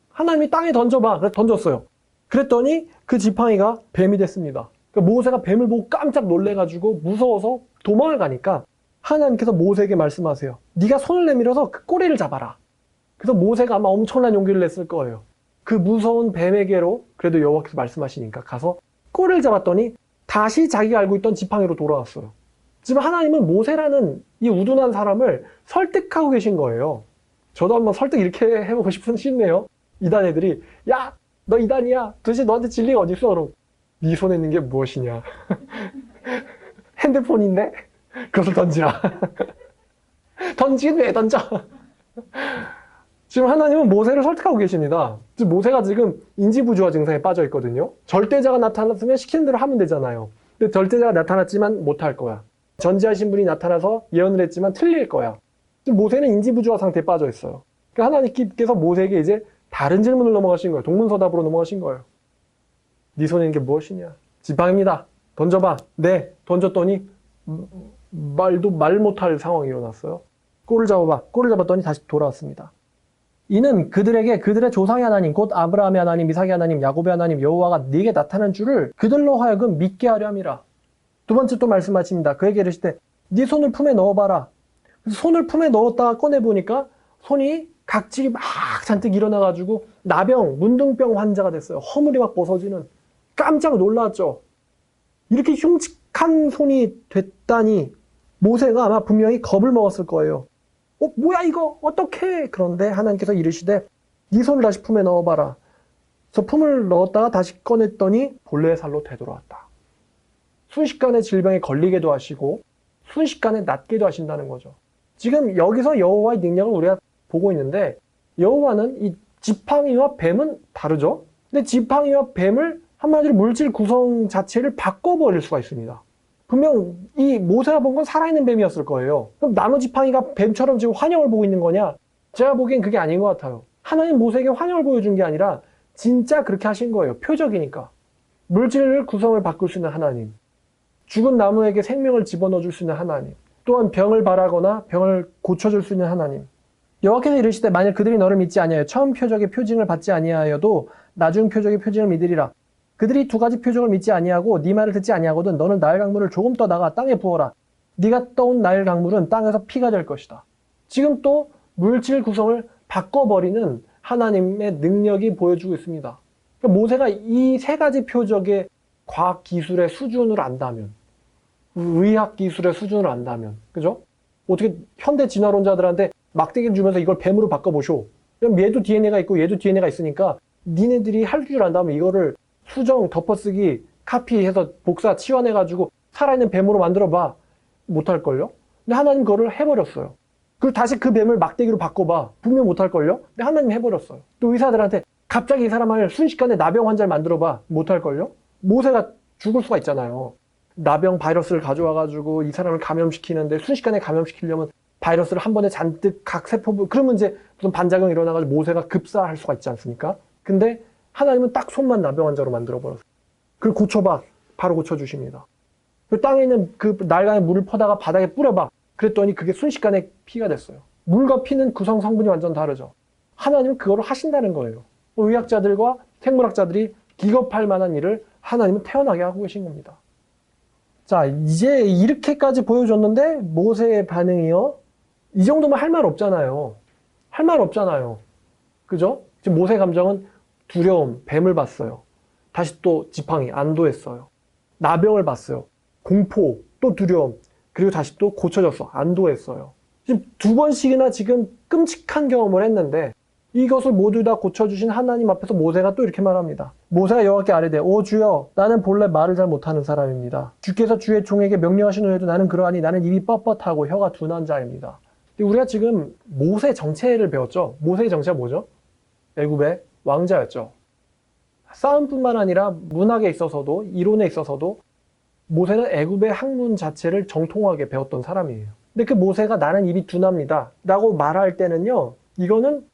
하나님이 땅에 던져봐. 그래서 던졌어요. 그랬더니 그 지팡이가 뱀이 됐습니다. 그러니까 모세가 뱀을 보고 깜짝 놀래가지고 무서워서 도망을 가니까 하나님께서 모세에게 말씀하세요. 네가 손을 내밀어서 그 꼬리를 잡아라. 그래서 모세가 아마 엄청난 용기를 냈을 거예요. 그 무서운 뱀에게로 그래도 여호와께서 말씀하시니까 가서 꼬리를 잡았더니 다시 자기가 알고 있던 지팡이로 돌아왔어요. 지금 하나님은 모세라는 이 우둔한 사람을 설득하고 계신 거예요. 저도 한번 설득 이렇게 해보고 싶네요. 이단 애들이 야, 너 이단이야. 도대체 너한테 진리가 어디 있어? 그럼 네 손에 있는 게 무엇이냐? 핸드폰인데? 그것을 던지라. 던지긴 왜 던져? 지금 하나님은 모세를 설득하고 계십니다. 모세가 지금 인지부조화 증상에 빠져 있거든요. 절대자가 나타났으면 시키는 대로 하면 되잖아요. 근데 절대자가 나타났지만 못할 거야. 전지하신 분이 나타나서 예언을 했지만 틀릴 거야. 지금 모세는 인지부조화 상태에 빠져 있어요. 그러니까 하나님께서 모세에게 이제 다른 질문을 넘어가신 거예요. 동문서답으로 넘어가신 거예요. 네 손에 있는 게 무엇이냐? 지팡이입니다. 던져봐. 네. 던졌더니 말 못할 상황이 일어났어요. 꼴을 잡아봐. 꼴을 잡았더니 다시 돌아왔습니다. 이는 그들에게 그들의 조상의 하나님 곧 아브라함의 하나님, 이삭의 하나님, 야곱의 하나님 여호와가 네게 나타난 줄을 그들로 하여금 믿게 하려 함이라. 두 번째 또 말씀하십니다. 그에게 이르시되 네 손을 품에 넣어봐라. 손을 품에 넣었다가 꺼내보니까 손이 각질이 막 잔뜩 일어나가지고 나병, 문둥병 환자가 됐어요. 허물이 막 벗어지는. 깜짝 놀랐죠. 이렇게 흉측한 손이 됐다니 모세가 아마 분명히 겁을 먹었을 거예요. 뭐야 이거 어떡해. 그런데 하나님께서 이르시되 네 손을 다시 품에 넣어봐라. 그래서 품을 넣었다가 다시 꺼냈더니 본래의 살로 되돌아왔다. 순식간에 질병에 걸리게도 하시고 순식간에 낫게도 하신다는 거죠. 지금 여기서 여호와의 능력을 우리가 보고 있는데 여호와는 이 지팡이와 뱀은 다르죠. 근데 지팡이와 뱀을 한마디로 물질 구성 자체를 바꿔버릴 수가 있습니다. 분명 이 모세가 본 건 살아있는 뱀이었을 거예요. 그럼 나무 지팡이가 뱀처럼 지금 환영을 보고 있는 거냐? 제가 보기엔 그게 아닌 것 같아요. 하나님 모세에게 환영을 보여준 게 아니라 진짜 그렇게 하신 거예요. 표적이니까. 물질 구성을 바꿀 수 있는 하나님. 죽은 나무에게 생명을 집어넣어 줄 수 있는 하나님. 또한 병을 바라거나 병을 고쳐줄 수 있는 하나님. 여호와께서 이르시되 만일 그들이 너를 믿지 아니하여 처음 표적의 표징을 받지 아니하여도 나중 표적의 표징을 믿으리라. 그들이 두 가지 표적을 믿지 아니하고 네 말을 듣지 아니하거든 너는 나일 강물을 조금 떠다가 땅에 부어라. 네가 떠온 나일 강물은 땅에서 피가 될 것이다. 지금 또 물질 구성을 바꿔버리는 하나님의 능력이 보여주고 있습니다. 그러니까 모세가 이 세 가지 표적의 과학 기술의 수준을 안다면, 의학 기술의 수준을 안다면, 그죠? 어떻게 현대 진화론자들한테 막대기를 주면서 이걸 뱀으로 바꿔보쇼. 그럼 얘도 DNA가 있고 얘도 DNA가 있으니까 니네들이 할 줄 안다면 이거를 수정, 덮어쓰기 카피해서 복사 치환해가지고 살아있는 뱀으로 만들어봐. 못할걸요? 근데 하나님 그거를 해버렸어요. 그리고 다시 그 뱀을 막대기로 바꿔봐. 분명 못할걸요? 근데 하나님 해버렸어요. 또 의사들한테 갑자기 이 사람을 순식간에 나병 환자를 만들어봐. 못할걸요? 모세가 죽을 수가 있잖아요. 나병 바이러스를 가져와가지고 이 사람을 감염시키는데 순식간에 감염시키려면 바이러스를 한 번에 잔뜩 각 세포, 그러면 이제 무슨 반작용이 일어나가지고 모세가 급사할 수가 있지 않습니까? 근데 하나님은 딱 손만 나병 환자로 만들어버렸어요. 그걸 고쳐봐. 바로 고쳐주십니다. 그 땅에 있는 그 날강에 물을 퍼다가 바닥에 뿌려봐. 그랬더니 그게 순식간에 피가 됐어요. 물과 피는 구성 성분이 완전 다르죠. 하나님은 그거를 하신다는 거예요. 의학자들과 생물학자들이 기겁할 만한 일을 하나님은 태어나게 하고 계신 겁니다. 자, 이제 이렇게까지 보여줬는데 모세의 반응이요? 이 정도면 할 말 없잖아요. 할 말 없잖아요. 그죠? 지금 모세 감정은 두려움, 뱀을 봤어요. 다시 또 지팡이, 안도했어요. 나병을 봤어요. 공포, 또 두려움, 그리고 다시 또 고쳐졌어. 안도했어요. 지금 두 번씩이나 지금 끔찍한 경험을 했는데 이것을 모두 다 고쳐주신 하나님 앞에서 모세가 또 이렇게 말합니다. 모세가 여호와께 아뢰되 오 주여 나는 본래 말을 잘 못하는 사람입니다. 주께서 주의 종에게 명령하신 후에도 나는 그러하니 나는 입이 뻣뻣하고 혀가 둔한 자입니다. 우리가 지금 모세 정체를 배웠죠. 모세의 정체가 뭐죠? 애굽의 왕자였죠. 싸움뿐만 아니라 문학에 있어서도 이론에 있어서도 모세는 애굽의 학문 자체를 정통하게 배웠던 사람이에요. 근데 그 모세가 나는 입이 둔합니다 라고 말할 때는요, 이거는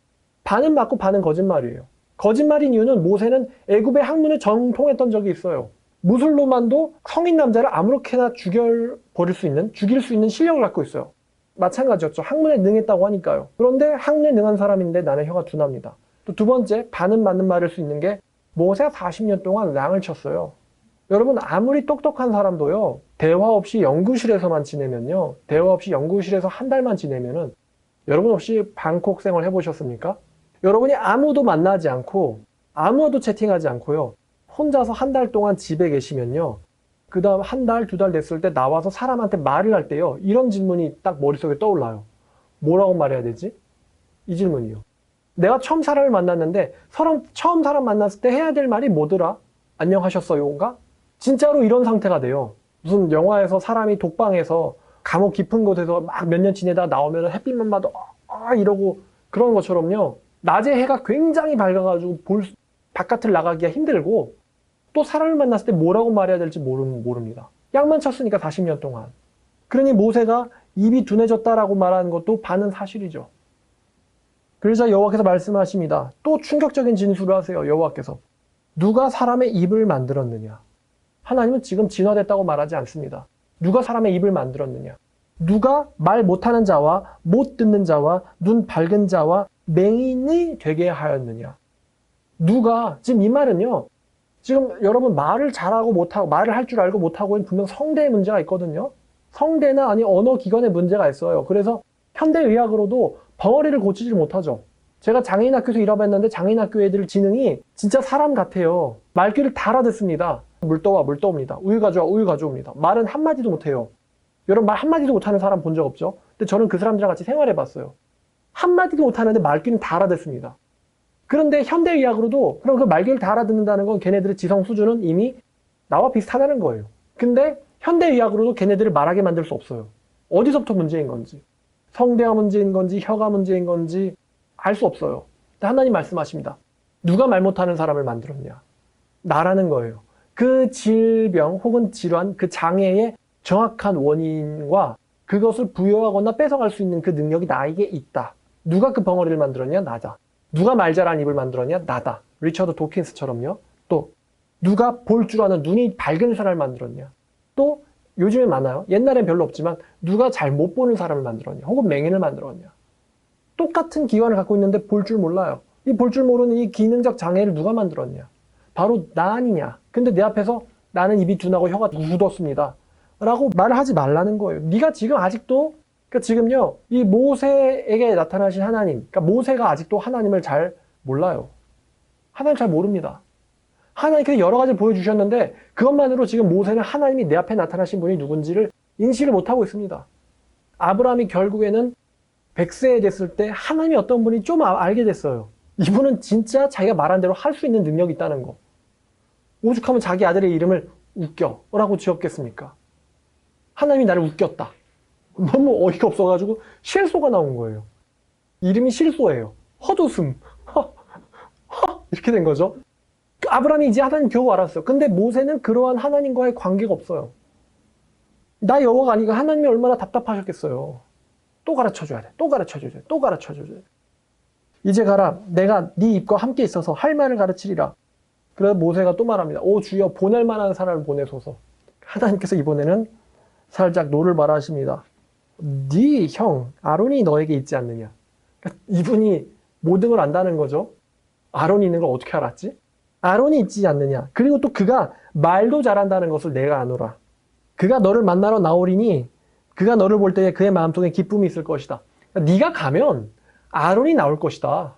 반은 맞고 반은 거짓말이에요. 거짓말인 이유는 모세는 애굽의 학문을 정통했던 적이 있어요. 무슬로만도 성인 남자를 아무렇게나 죽일 수 있는 실력을 갖고 있어요. 마찬가지였죠. 학문에 능했다고 하니까요. 그런데 학문에 능한 사람인데 나는 혀가 둔합니다. 또 두 번째, 반은 맞는 말일 수 있는 게 모세가 40년 동안 랑을 쳤어요. 여러분 아무리 똑똑한 사람도요, 대화 없이 연구실에서만 지내면요, 대화 없이 연구실에서 한 달만 지내면은 여러분 혹시 방콕 생활 해보셨습니까? 여러분이 아무도 만나지 않고 아무도 채팅하지 않고요, 혼자서 한 달 동안 집에 계시면요, 그 다음 한 달, 두 달 됐을 때 나와서 사람한테 말을 할 때요, 이런 질문이 딱 머릿속에 떠올라요. 뭐라고 말해야 되지? 이 질문이요. 내가 처음 사람을 만났는데 처음 사람 만났을 때 해야 될 말이 뭐더라? 안녕하셨어요인가? 진짜로 이런 상태가 돼요. 무슨 영화에서 사람이 독방에서 감옥 깊은 곳에서 막 몇 년 지내다가 나오면 햇빛만 봐도 이러고 그런 것처럼요, 낮에 해가 굉장히 밝아가지고 바깥을 나가기가 힘들고 또 사람을 만났을 때 뭐라고 말해야 될지 모릅니다. 약만 쳤으니까 40년 동안. 그러니 모세가 입이 둔해졌다라고 말하는 것도 반은 사실이죠. 그러자 여호와께서 말씀하십니다. 또 충격적인 진술을 하세요. 여호와께서 누가 사람의 입을 만들었느냐? 하나님은 지금 진화됐다고 말하지 않습니다. 누가 사람의 입을 만들었느냐? 누가 말 못하는 자와 못 듣는 자와 눈 밝은 자와 맹인이 되게 하였느냐? 누가, 지금 이 말은요, 지금 여러분 말을 잘하고 못하고, 말을 할 줄 알고 못하고는 분명 성대의 문제가 있거든요. 성대나 아니 언어 기관에 문제가 있어요. 그래서 현대의학으로도 벙어리를 고치질 못하죠. 제가 장애인학교에서 일해봤는데 장애인학교 애들 지능이 진짜 사람 같아요. 말귀를 다 알아듣습니다. 물 떠와, 물 떠옵니다. 우유 가져와, 우유 가져옵니다. 말은 한마디도 못해요. 여러분 말 한마디도 못하는 사람 본 적 없죠? 근데 저는 그 사람들이랑 같이 생활해봤어요. 한마디도 못하는데 말귀는 다 알아듣습니다. 그런데 현대의학으로도 그럼 그 말귀를 다 알아듣는다는 건 걔네들의 지성 수준은 이미 나와 비슷하다는 거예요. 근데 현대의학으로도 걔네들을 말하게 만들 수 없어요. 어디서부터 문제인 건지, 성대가 문제인 건지 혀가 문제인 건지 알 수 없어요. 근데 하나님 말씀하십니다. 누가 말 못하는 사람을 만들었냐? 나라는 거예요. 그 질병 혹은 질환, 그 장애의 정확한 원인과 그것을 부여하거나 뺏어갈 수 있는 그 능력이 나에게 있다. 누가 그 벙어리를 만들었냐? 나다. 누가 말 잘하는 입을 만들었냐? 나다. 리처드 도킨스처럼요. 또 누가 볼 줄 아는 눈이 밝은 사람을 만들었냐? 또 요즘에 많아요. 옛날엔 별로 없지만 누가 잘 못 보는 사람을 만들었냐? 혹은 맹인을 만들었냐? 똑같은 기관을 갖고 있는데 볼 줄 몰라요. 이 볼 줄 모르는 이 기능적 장애를 누가 만들었냐? 바로 나 아니냐? 근데 내 앞에서 나는 입이 둔하고 혀가 굳었습니다 라고 말을 하지 말라는 거예요. 네가 지금 아직도, 그러니까 지금요, 이 모세에게 나타나신 하나님, 그러니까 모세가 아직도 하나님을 잘 몰라요. 하나님 잘 모릅니다. 하나님께서 여러 가지를 보여주셨는데 그것만으로 지금 모세는 하나님이 내 앞에 나타나신 분이 누군지를 인식을 못하고 있습니다. 아브라함이 결국에는 100세 됐을 때 하나님이 어떤 분이 좀 알게 됐어요. 이분은 진짜 자기가 말한 대로 할 수 있는 능력이 있다는 거. 오죽하면 자기 아들의 이름을 웃겨 라고 지었겠습니까? 하나님이 나를 웃겼다. 너무 어이가 없어가지고 실소가 나온 거예요. 이름이 실소예요. 헛웃음. 이렇게 된 거죠. 아브라함이 이제 하나님 겨우 알았어요. 근데 모세는 그러한 하나님과의 관계가 없어요. 나 여호와가 아니까 하나님이 얼마나 답답하셨겠어요. 또 가르쳐줘야 돼. 또 가르쳐줘야 돼. 또 가르쳐줘야 돼. 이제 가라. 내가 네 입과 함께 있어서 할 말을 가르치리라. 그래서 모세가 또 말합니다. 오 주여 보낼 만한 사람을 보내소서. 하나님께서 이번에는 살짝 노를 말하십니다. 네 형 아론이 너에게 있지 않느냐. 그러니까 이분이 모든 걸 안다는 거죠. 아론이 있는 걸 어떻게 알았지? 아론이 있지 않느냐. 그리고 또 그가 말도 잘한다는 것을 내가 아노라. 그가 너를 만나러 나오리니 그가 너를 볼 때에 그의 마음속에 기쁨이 있을 것이다. 그러니까 네가 가면 아론이 나올 것이다.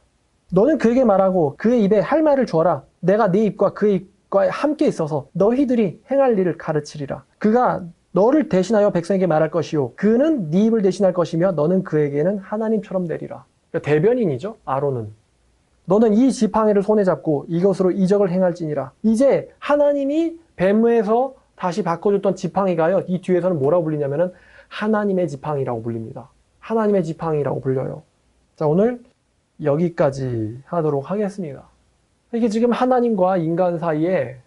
너는 그에게 말하고 그의 입에 할 말을 주어라. 내가 네 입과 그의 입과 함께 있어서 너희들이 행할 일을 가르치리라. 그가 너를 대신하여 백성에게 말할 것이요 그는 네 입을 대신할 것이며 너는 그에게는 하나님처럼 되리라. 그러니까 대변인이죠. 아론은. 너는 이 지팡이를 손에 잡고 이것으로 이적을 행할지니라. 이제 하나님이 뱀에서 다시 바꿔줬던 지팡이가요. 이 뒤에서는 뭐라고 불리냐면은 하나님의 지팡이라고 불립니다. 하나님의 지팡이라고 불려요. 자, 오늘 여기까지 하도록 하겠습니다. 이게 지금 하나님과 인간 사이에,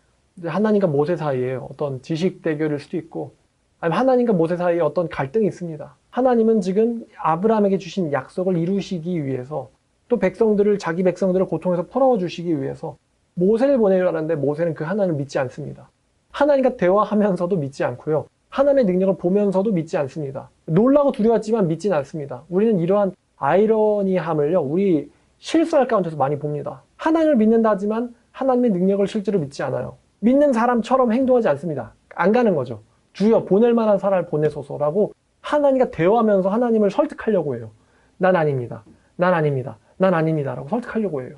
하나님과 모세 사이에 어떤 지식 대결일 수도 있고, 아니면 하나님과 모세 사이에 어떤 갈등이 있습니다. 하나님은 지금 아브라함에게 주신 약속을 이루시기 위해서, 또 백성들을, 자기 백성들을 고통에서 풀어주시기 위해서 모세를 보내려는데 모세는 그 하나님을 믿지 않습니다. 하나님과 대화하면서도 믿지 않고요. 하나님의 능력을 보면서도 믿지 않습니다. 놀라고 두려웠지만 믿지는 않습니다. 우리는 이러한 아이러니함을요, 우리 실수할 가운데서 많이 봅니다. 하나님을 믿는다 하지만 하나님의 능력을 실제로 믿지 않아요. 믿는 사람처럼 행동하지 않습니다. 안 가는 거죠. 주여 보낼 만한 사람을 보내소서라고 하나님과 대화하면서 하나님을 설득하려고 해요. 난 아닙니다. 난 아닙니다. 난 아닙니다. 라고 설득하려고 해요.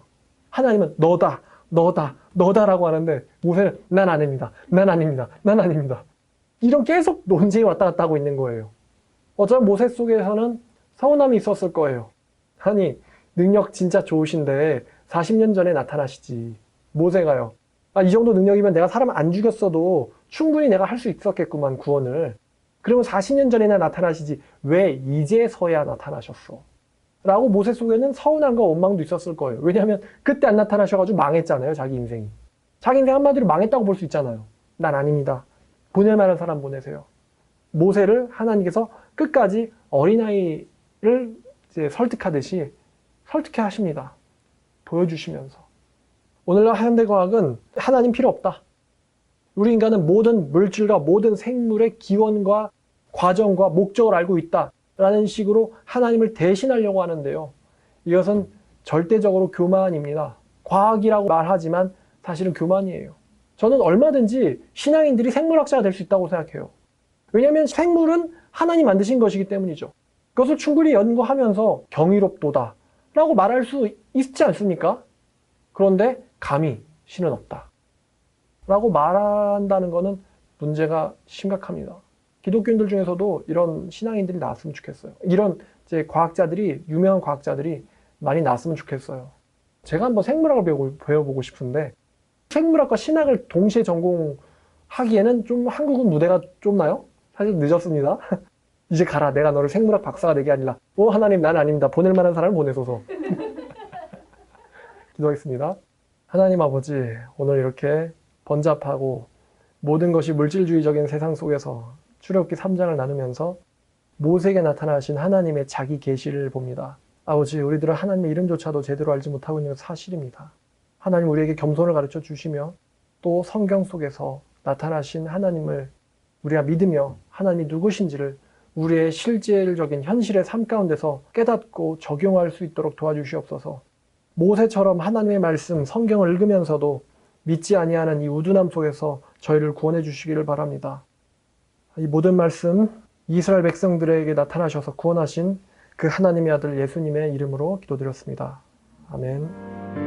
하나님은 너다, 너다, 너다라고 하는데 모세는 난 아닙니다. 난 아닙니다. 난 아닙니다. 이런 계속 논쟁이 왔다 갔다 하고 있는 거예요. 어쩌면 모세 속에서는 서운함이 있었을 거예요. 아니, 능력 진짜 좋으신데 40년 전에 나타나시지. 모세가요. 아, 이 정도 능력이면 내가 사람 안 죽였어도 충분히 내가 할 수 있었겠구만, 구원을. 그러면 40년 전에나 나타나시지. 왜 이제서야 나타나셨어? 라고 모세 속에는 서운함과 원망도 있었을 거예요. 왜냐하면 그때 안 나타나셔가지고 망했잖아요, 자기 인생이. 자기 인생 한마디로 망했다고 볼 수 있잖아요. 난 아닙니다. 보낼 만한 사람 보내세요. 모세를 하나님께서 끝까지 어린아이를 이제 설득하듯이 설득해 하십니다. 보여주시면서. 오늘날 현대과학은 하나님 필요 없다. 우리 인간은 모든 물질과 모든 생물의 기원과 과정과 목적을 알고 있다. 라는 식으로 하나님을 대신하려고 하는데요. 이것은 절대적으로 교만입니다. 과학이라고 말하지만 사실은 교만이에요. 저는 얼마든지 신앙인들이 생물학자가 될 수 있다고 생각해요. 왜냐하면 생물은 하나님 만드신 것이기 때문이죠. 그것을 충분히 연구하면서 경이롭도다 라고 말할 수 있지 않습니까? 그런데 감히 신은 없다 라고 말한다는 것은 문제가 심각합니다. 기독교인들 중에서도 이런 신앙인들이 나왔으면 좋겠어요. 이런 이제 과학자들이, 유명한 과학자들이 많이 나왔으면 좋겠어요. 제가 한번 생물학을 배워보고 싶은데 생물학과 신학을 동시에 전공하기에는 좀 한국은 무대가 좁나요? 사실 늦었습니다. 이제 가라. 내가 너를 생물학 박사가 되게 아니라 하나님 난 아닙니다. 보낼 만한 사람을 보내소서. 기도하겠습니다. 하나님 아버지, 오늘 이렇게 번잡하고 모든 것이 물질주의적인 세상 속에서 출애굽기 3장을 나누면서 모세에게 나타나신 하나님의 자기 계시를 봅니다. 아버지, 우리들은 하나님의 이름조차도 제대로 알지 못하고 있는 것 사실입니다. 하나님 우리에게 겸손을 가르쳐 주시며 또 성경 속에서 나타나신 하나님을 우리가 믿으며 하나님이 누구신지를 우리의 실질적인 현실의 삶 가운데서 깨닫고 적용할 수 있도록 도와주시옵소서. 모세처럼 하나님의 말씀, 성경을 읽으면서도 믿지 아니하는 이 우둔함 속에서 저희를 구원해 주시기를 바랍니다. 이 모든 말씀 이스라엘 백성들에게 나타나셔서 구원하신 그 하나님의 아들 예수님의 이름으로 기도드렸습니다. 아멘.